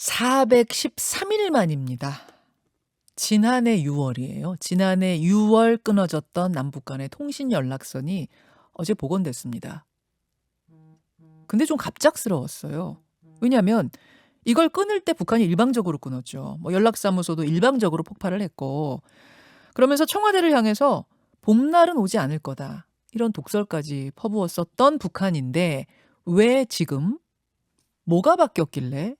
413일 만입니다. 지난해 6월이에요. 지난해 6월 끊어졌던 남북 간의 통신 연락선이 어제 복원됐습니다. 근데 좀 갑작스러웠어요. 왜냐하면 이걸 끊을 때 북한이 일방적으로 끊었죠. 연락사무소도 일방적으로 폭발을 했고, 그러면서 청와대를 향해서 봄날은 오지 않을 거다, 이런 독설까지 퍼부었었던 북한인데 왜 지금 뭐가 바뀌었길래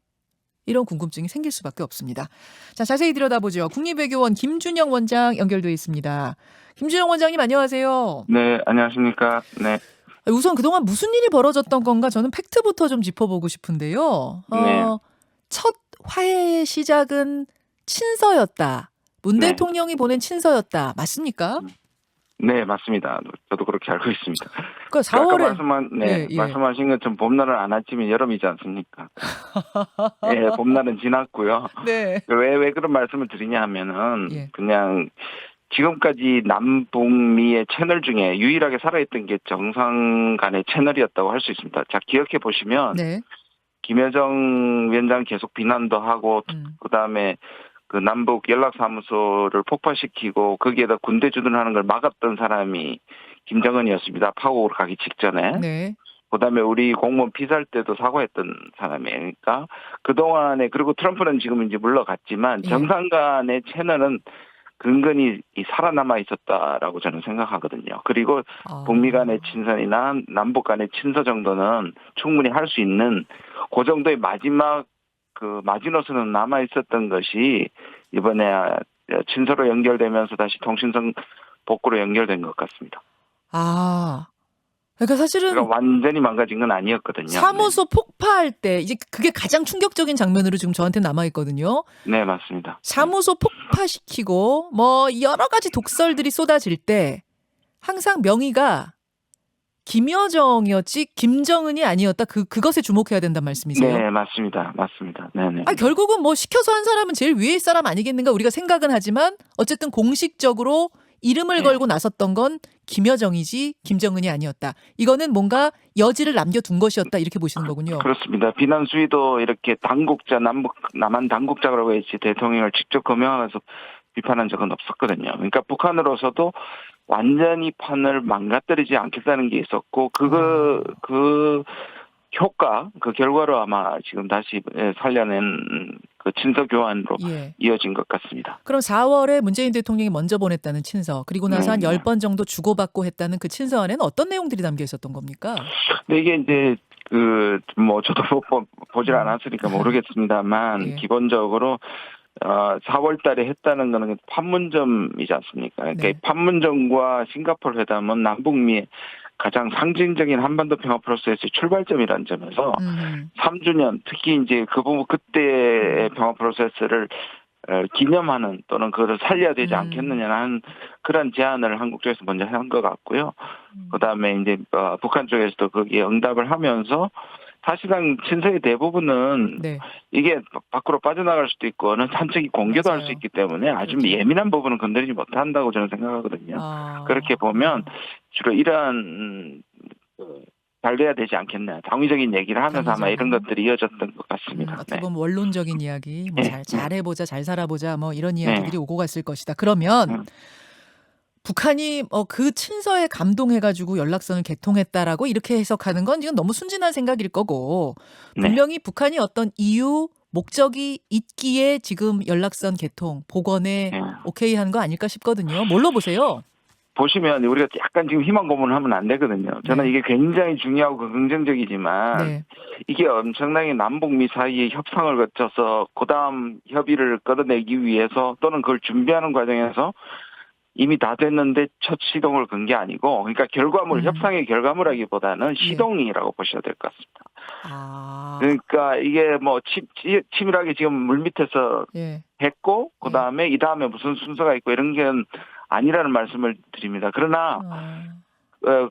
이런 궁금증이 생길 수밖에 없습니다. 자, 자세히 들여다보죠. 국립외교원 김준영 원장 연결돼 있습니다. 김준영 원장님, 안녕하세요. 네, 안녕하십니까. 네. 우선 그동안 무슨 일이 벌어졌던 건가, 저는 팩트부터 좀 짚어보고 싶은데요. 네. 첫 화해의 시작은 친서였다. 문 네. 대통령이 보낸 친서였다. 맞습니까? 네, 맞습니다. 저도 그렇게 알고 있습니다. 그 아까 4월에 말씀하신 것처럼 봄날은 안 왔지만 여름이지 않습니까? 예, 봄날은 지났고요. 네. 왜 그런 말씀을 드리냐 하면은 예. 그냥 지금까지 남북미의 채널 중에 유일하게 살아있던 게 정상 간의 채널이었다고 할 수 있습니다. 자, 기억해 보시면 네. 김여정 위원장 계속 비난도 하고 그다음에 그 남북 연락사무소를 폭파시키고 거기에다 군대 주둔하는 걸 막았던 사람이 김정은이었습니다. 파국으로 가기 직전에. 네. 그다음에 우리 공무원 피살 때도 사과했던 사람이에요. 그러니까 그동안에, 그리고 트럼프는 지금 이제 물러갔지만 예. 정상 간의 채널은 근근히 살아남아 있었다라고 저는 생각하거든요. 그리고 북미 간의 친선이나 남북 간의 친서 정도는 충분히 할 수 있는 그 정도의 마지막 그 마지노선은 남아 있었던 것이 이번에 친서로 연결되면서 다시 통신선 복구로 연결된 것 같습니다. 그러니까 사실은 그러니까 완전히 망가진 건 아니었거든요. 사무소 폭파할 때 이제 그게 가장 충격적인 장면으로 지금 저한테 남아 있거든요. 네, 맞습니다. 사무소 폭파시키고 여러 가지 독설들이 쏟아질 때 항상 명의가 김여정이었지 김정은이 아니었다. 그것에 주목해야 된단 말씀이세요? 네, 맞습니다. 맞습니다. 네네. 결국은 시켜서 한 사람은 제일 위의 사람 아니겠는가 우리가 생각은 하지만 어쨌든 공식적으로 이름을 걸고 나섰던 건 김여정이지 김정은이 아니었다. 이거는 뭔가 여지를 남겨둔 것이었다, 이렇게 보시는 거군요. 그렇습니다. 비난 수위도 이렇게 당국자, 남한 당국자라고 했지 대통령을 직접 거명하면서 비판한 적은 없었거든요. 그러니까 북한으로서도 완전히 판을 망가뜨리지 않겠다는 게 있었고 그 효과, 그 결과로 아마 지금 다시 살려낸 그 친서 교환으로 이어진 것 같습니다. 그럼 4월에 문재인 대통령이 먼저 보냈다는 친서, 그리고 나서 한 10번 정도 주고받고 했다는 그 친서 안에는 어떤 내용들이 담겨 있었던 겁니까? 네, 이게 이제 저도 보질 않았으니까 모르겠습니다만 기본적으로 4월 달에 했다는 거는 판문점이지 않습니까? 그러니까 이 판문점과 싱가포르 회담은 남북미의 가장 상징적인 한반도 평화 프로세스의 출발점이라는 점에서 3주년, 특히 이제 그때의 평화 프로세스를 기념하는 또는 그것을 살려야 되지 않겠느냐는 그런 제안을 한국 쪽에서 먼저 한 것 같고요. 그다음에 이제 북한 쪽에서도 거기에 응답을 하면서 사실상 친서의 대부분은 이게 밖으로 빠져나갈 수도 있고 어느 한쪽이 공개도 할 수 있기 때문에 아주 예민한 부분은 건드리지 못한다고 저는 생각하거든요. 그렇게 보면 주로 이러한 잘 돼야 되지 않겠나, 당위적인 얘기를 하면서 아마 이런 것들이 이어졌던 것 같습니다. 어떻게 보면 원론적인 이야기, 잘해보자, 잘 살아보자, 이런 이야기들이 오고 갔을 것이다. 그러면 북한이 그 친서에 감동해가지고 연락선을 개통했다라고 이렇게 해석하는 건 지금 너무 순진한 생각일 거고, 분명히 북한이 어떤 이유, 목적이 있기에 지금 연락선 개통, 복원에 오케이 한 거 아닐까 싶거든요. 뭘로 보세요? 보시면 우리가 약간 지금 희망 고문을 하면 안 되거든요. 저는 이게 굉장히 중요하고 긍정적이지만 이게 엄청나게 남북미 사이의 협상을 거쳐서 그다음 협의를 끌어내기 위해서 또는 그걸 준비하는 과정에서 이미 다 됐는데 첫 시동을 건 게 아니고, 그러니까 협상의 결과물하기보다는 시동이라고 보셔야 될 것 같습니다. 그러니까 이게 치밀하게 지금 물밑에서 했고, 그 다음에 이 다음에 무슨 순서가 있고 이런 게 아니라는 말씀을 드립니다. 그러나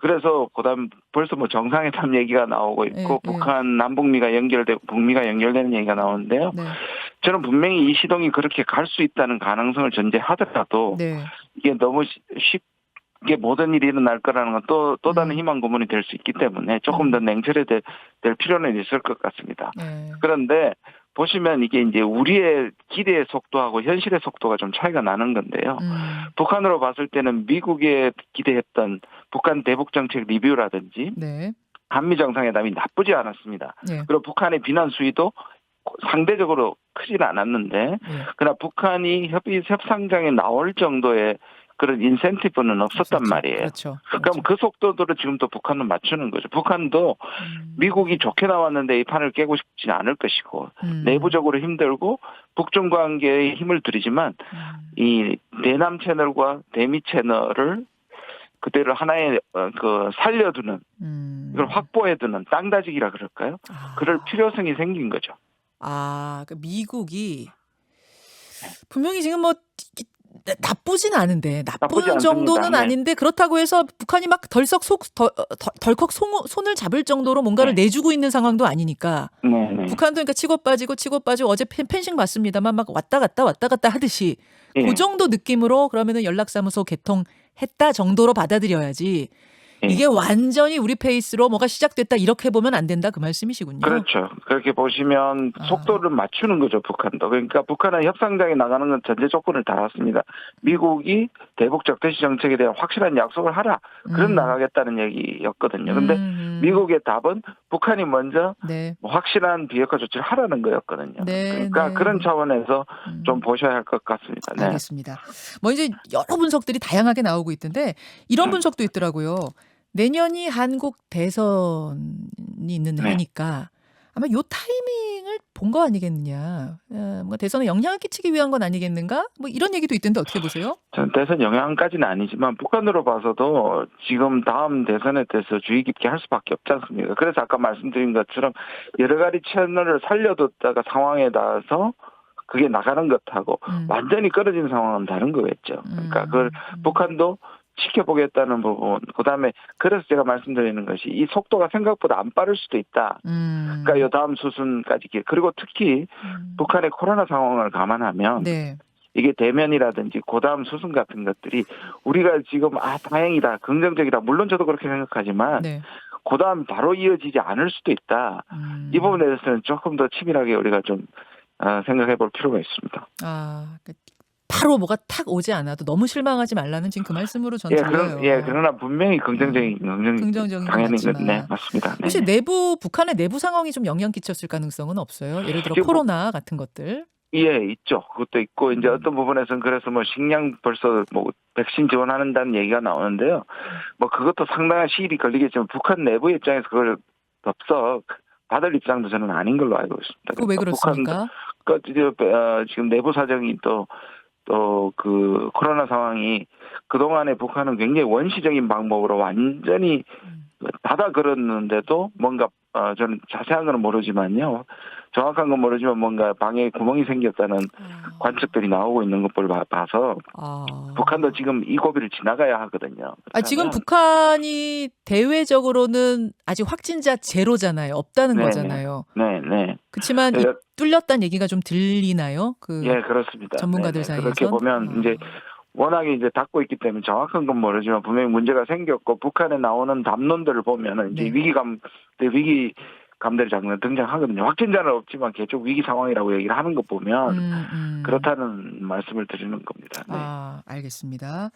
그래서 그다음 벌써 정상회담 얘기가 나오고 있고 북한 남북미가 연결되고 북미가 연결되는 얘기가 나오는데요. 저는 분명히 이 시동이 그렇게 갈 수 있다는 가능성을 전제하더라도 이게 너무 쉽게 모든 일이 일어날 거라는 건 또 다른 희망 고문이 될 수 있기 때문에 조금 더 냉철해야 될 필요는 있을 것 같습니다. 그런데 보시면 이게 이제 우리의 기대의 속도하고 현실의 속도가 좀 차이가 나는 건데요. 북한으로 봤을 때는 미국에 기대했던 북한 대북 정책 리뷰라든지 네. 한미 정상회담이 나쁘지 않았습니다. 네. 그리고 북한의 비난 수위도 상대적으로 크지는 않았는데, 네. 그러나 북한이 협상장에 나올 정도의 그런 인센티브는 없었단 없었죠. 말이에요. 그렇죠. 그럼 그 속도대로 지금 또 북한은 맞추는 거죠. 북한도 미국이 좋게 나왔는데 이 판을 깨고 싶지는 않을 것이고, 내부적으로 힘들고 북중 관계에 힘을 들이지만 이 대남 채널과 대미 채널을 그대로 하나의 그 살려두는, 이걸 확보해두는 땅다지기라 그럴까요? 그럴 필요성이 생긴 거죠. 그 미국이 분명히 지금 뭐 나쁘진 않은데 나쁘지 나쁜 정도는 않습니다. 네. 아닌데 그렇다고 해서 북한이 막 덜컥 손을 잡을 정도로 뭔가를 네. 내주고 있는 상황도 아니니까 네. 북한도 그러니까 치고 빠지고 어제 펜싱 봤습니다만 막 왔다 갔다 하듯이 예. 그 정도 느낌으로 그러면은 연락사무소 개통했다 정도로 받아들여야지 예. 이게 완전히 우리 페이스로 뭐가 시작됐다 이렇게 보면 안 된다 그 말씀이시군요. 그렇죠. 그렇게 보시면 속도를 맞추는 거죠, 북한도. 그러니까 북한은 협상장에 나가는 건 전제 조건을 달았습니다. 미국이 대북 적대시 정책에 대한 확실한 약속을 하라. 그럼 나가겠다는 얘기였거든요. 근데 미국의 답은 북한이 먼저 네. 확실한 비핵화 조치를 하라는 거였거든요. 네, 그러니까 네. 그런 차원에서 좀 보셔야 할 것 같습니다. 네. 알겠습니다. 뭐 이제 여러 분석들이 다양하게 나오고 있던데 이런 분석도 있더라고요. 내년이 한국 대선이 있는 네. 해니까 아마 요 타이밍을 본 거 아니겠느냐. 뭔가 대선에 영향을 끼치기 위한 건 아니겠는가? 뭐 이런 얘기도 있던데 어떻게 보세요? 전 대선 영향까지는 아니지만 북한으로 봐서도 지금 다음 대선에 대해서 주의 깊게 할 수밖에 없지 않습니까? 그래서 아까 말씀드린 것처럼 여러 가지 채널을 살려뒀다가 상황에 따라서 그게 나가는 것하고 완전히 끊어진 상황은 다른 거겠죠. 그러니까 그걸 북한도 지켜보겠다는 부분, 그다음에 그래서 제가 말씀드리는 것이 이 속도가 생각보다 안 빠를 수도 있다. 그러니까 이 다음 수순까지 그리고 특히 북한의 코로나 상황을 감안하면 네. 이게 대면이라든지 그다음 수순 같은 것들이 우리가 지금 다행이다, 긍정적이다. 물론 저도 그렇게 생각하지만 네. 그다음 바로 이어지지 않을 수도 있다. 이 부분에 대해서는 조금 더 치밀하게 우리가 좀 생각해 볼 필요가 있습니다. 바로 뭐가 탁 오지 않아도 너무 실망하지 말라는 지금 그 말씀으로 전 들려요. 그러나 분명히 긍정적인 건 당연히 맞지만. 네, 맞습니다. 네. 혹시 북한의 내부 상황이 좀 영향 끼쳤을 가능성은 없어요? 예를 들어 지금 코로나 같은 것들. 예, 있죠. 그것도 있고 이제 어떤 부분에서는 그래서 뭐 식량 벌써 뭐 백신 지원한다는 얘기가 나오는데요. 뭐 그것도 상당한 시일이 걸리겠지만 북한 내부 입장에서 그걸 덥석 받을 입장도 저는 아닌 걸로 알고 있습니다. 그거 왜 그렇습니까? 지금 내부 사정이 또 그 코로나 상황이 그동안에 북한은 굉장히 원시적인 방법으로 완전히 닫아 걸었는데도 뭔가 저는 자세한 건 모르지만요. 정확한 건 모르지만 뭔가 방에 구멍이 생겼다는 관측들이 나오고 있는 것을 봐서 북한도 지금 이 고비를 지나가야 하거든요. 지금 북한이 대외적으로는 아직 확진자 제로잖아요. 없다는 거잖아요. 네. 그렇지만 뚫렸다는 얘기가 좀 들리나요? 예, 그렇습니다. 전문가들 사이에서 그렇게 보면 이제 워낙에 이제 닫고 있기 때문에 정확한 건 모르지만 분명히 문제가 생겼고 북한에 나오는 담론들을 보면은 이제 위기감들이 자꾸 등장하거든요. 확진자는 없지만 계속 위기 상황이라고 얘기를 하는 거 보면 그렇다는 말씀을 드리는 겁니다. 네. 알겠습니다.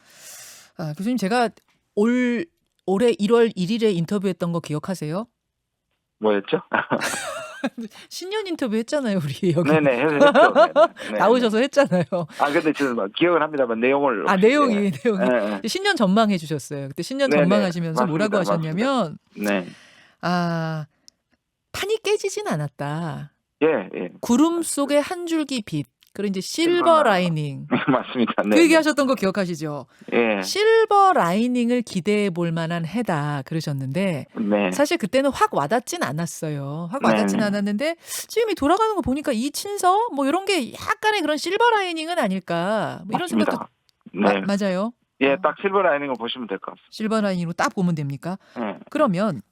교수님 제가 올해 1월 1일에 인터뷰했던 거 기억하세요? 뭐였죠? 신년 인터뷰 했잖아요, 우리 여기. 네네, 했죠. 네. 나오셔서 했잖아요. 근데 저는 기억은 합니다만 내용을. 내용이. 네. 신년 전망해 주셨어요. 그때 신년 네네. 전망하시면서 뭐라고 맞습니다. 하셨냐면, 네. 판이 깨지진 않았다. 예. 구름 속에 한 줄기 빛. 그리고 이제 실버 라이닝. 맞습니다. 네. 그 얘기 하셨던 거 기억하시죠? 예. 실버 라이닝을 기대해 볼 만한 해다 그러셨는데 네. 사실 그때는 확 와닿진 않았어요. 확 와닿진 않았는데 지금 이 돌아가는 거 보니까 이 친서 뭐 이런 게 약간의 그런 실버 라이닝은 아닐까 뭐 이런 맞습니다. 생각도 맞아요. 예, 딱 실버 라이닝을 보시면 될 것 같습니다. 실버 라이닝으로 딱 보면 됩니까? 네. 그러면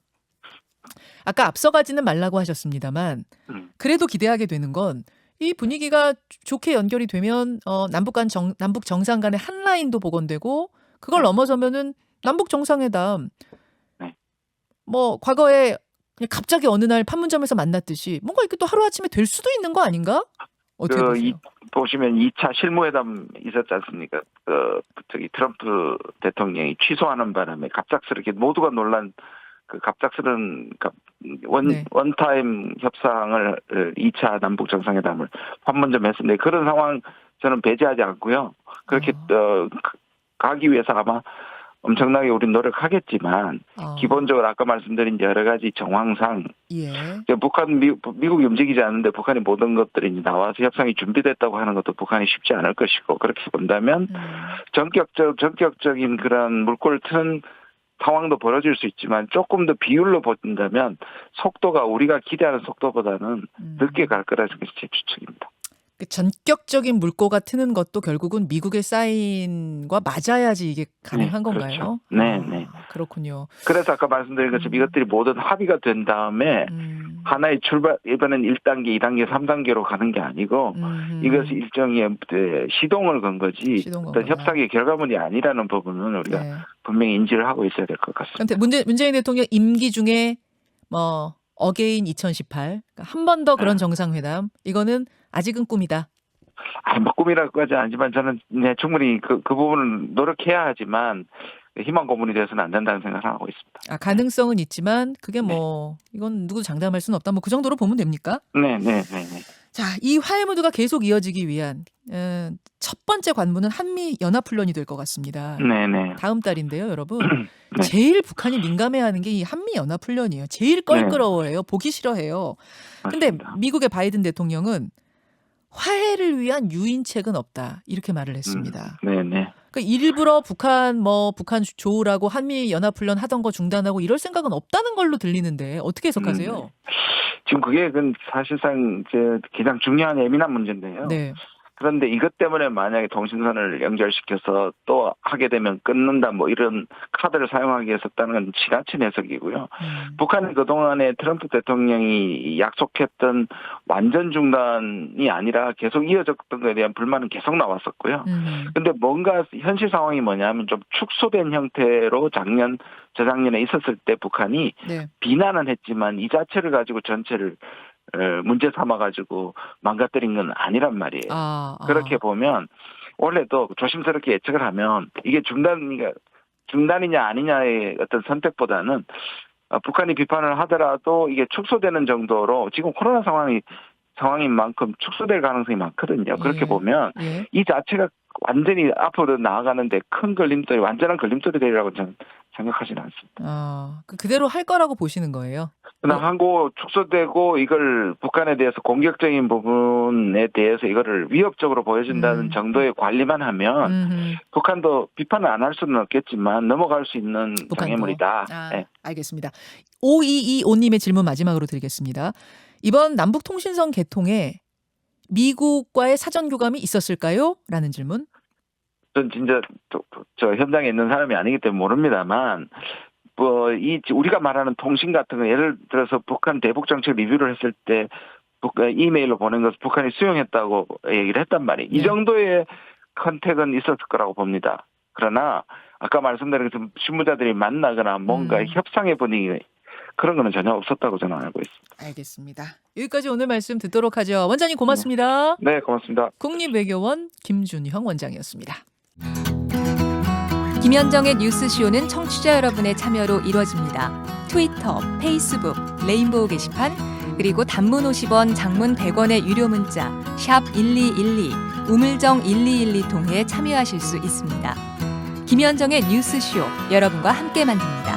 아까 앞서가지는 말라고 하셨습니다만 그래도 기대하게 되는 건 이 분위기가 좋게 연결이 되면 남북 정상 간의 한 라인도 복원되고 그걸 넘어서면은 남북 정상회담 뭐 과거에 그냥 갑자기 어느 날 판문점에서 만났듯이 뭔가 이렇게 또 하루아침에 될 수도 있는 거 아닌가? 어떻게 보세요? 보시면 2차 실무회담 있었지 않습니까? 트럼프 대통령이 취소하는 바람에 갑작스럽게 모두가 놀란 그 갑작스러운 네. 원타임 협상을 2차 남북 정상회담을 판문점에 했는데 그런 상황 저는 배제하지 않고요. 그렇게 가기 위해서 아마 엄청나게 우리 노력하겠지만 기본적으로 아까 말씀드린 여러 가지 정황상 예. 미국이 움직이지 않는데 북한이 모든 것들이 이제 나와서 협상이 준비됐다고 하는 것도 북한이 쉽지 않을 것이고 그렇게 본다면 전격적인 그런 물꼬를 트는 상황도 벌어질 수 있지만 조금 더 비율로 본다면 속도가 우리가 기대하는 속도보다는 늦게 갈 거라는 것이 제 추측입니다. 그 전격적인 물꼬가 트는 것도 결국은 미국의 사인과 맞아야지 이게 가능한 건가요? 그렇죠. 네. 그렇군요. 그래서 아까 말씀드린 것처럼 이것들이 모든 합의가 된 다음에 하나의 이번엔 1단계, 2단계, 3단계로 가는 게 아니고 이것이 일종의 시동을 건 거지 어떤 협상의 결과물이 아니라는 부분은 우리가 분명히 인지를 하고 있어야 될 것 같습니다. 그런데 문재인 대통령 임기 중에 어게인 2018 한 번 더 그런 정상회담 이거는 아직은 꿈이다. 꿈이라고까지 아니지만 저는 충분히 그 부분을 노력해야 하지만 희망 고문이 돼서는 안 된다는 생각을 하고 있습니다. 가능성은 있지만 그게 이건 누구도 장담할 수는 없다. 그 정도로 보면 됩니까? 네. 자, 이 화해 무드가 계속 이어지기 위한 첫 번째 관문은 한미 연합훈련이 될 것 같습니다. 네. 다음 달인데요, 여러분. 제일 북한이 민감해하는 게 이 한미 연합훈련이에요. 제일 껄끄러워해요. 보기 싫어해요. 근데 미국의 바이든 대통령은 화해를 위한 유인책은 없다. 이렇게 말을 했습니다. 네. 그러니까 일부러 북한 좋으라고 한미 연합훈련 하던 거 중단하고 이럴 생각은 없다는 걸로 들리는데 어떻게 해석하세요? 지금 그게 사실상 가장 중요한 예민한 문제인데요. 네. 그런데 이것 때문에 만약에 통신선을 연결시켜서 또 하게 되면 끊는다 이런 카드를 사용하기 위해서 했다는 건 지나친 해석이고요. 북한은 그동안에 트럼프 대통령이 약속했던 완전 중단이 아니라 계속 이어졌던 것에 대한 불만은 계속 나왔었고요. 그런데 뭔가 현실 상황이 뭐냐면 좀 축소된 형태로 저작년에 있었을 때 북한이 비난은 했지만 이 자체를 가지고 전체를 문제 삼아가지고 망가뜨린 건 아니란 말이에요. 그렇게 보면 원래도 조심스럽게 예측을 하면 이게 중단이냐 아니냐의 어떤 선택보다는 북한이 비판을 하더라도 이게 축소되는 정도로 지금 코로나 상황인 만큼 축소될 가능성이 많거든요. 그렇게 보면 이 자체가 완전히 앞으로 나아가는데 완전한 걸림돌이 되리라고 저는 생각하지는 않습니다. 그대로 할 거라고 보시는 거예요? 하고 축소되고 이걸 북한에 대해서 공격적인 부분에 대해서 이거를 위협적으로 보여준다는 정도의 관리만 하면 북한도 비판을 안 할 수는 없겠지만 넘어갈 수 있는 장애물이다. 알겠습니다. 5225님의 질문 마지막으로 드리겠습니다. 이번 남북통신선 개통에 미국과의 사전 교감이 있었을까요? 라는 질문. 전 진짜 저 현장에 있는 사람이 아니기 때문에 모릅니다만 우리가 말하는 통신 같은 거 예를 들어서 북한 대북 정책 리뷰를 했을 때 이메일로 보낸 것을 북한이 수용했다고 얘기를 했단 말이에요. 이 정도의 컨택은 있었을 거라고 봅니다. 그러나 아까 말씀드린 것처럼 실무자들이 만나거나 뭔가 협상의 분위기 그런 거는 전혀 없었다고 저는 알고 있습니다. 알겠습니다. 여기까지 오늘 말씀 듣도록 하죠. 원장님 고맙습니다. 네, 고맙습니다. 국립외교원 김준형 원장이었습니다. 김현정의 뉴스쇼는 청취자 여러분의 참여로 이루어집니다. 트위터, 페이스북, 레인보우 게시판, 그리고 단문 50원, 장문 100원의 유료 문자 샵 1212, 우물정 1212 통해 참여하실 수 있습니다. 김현정의 뉴스쇼, 여러분과 함께 만듭니다.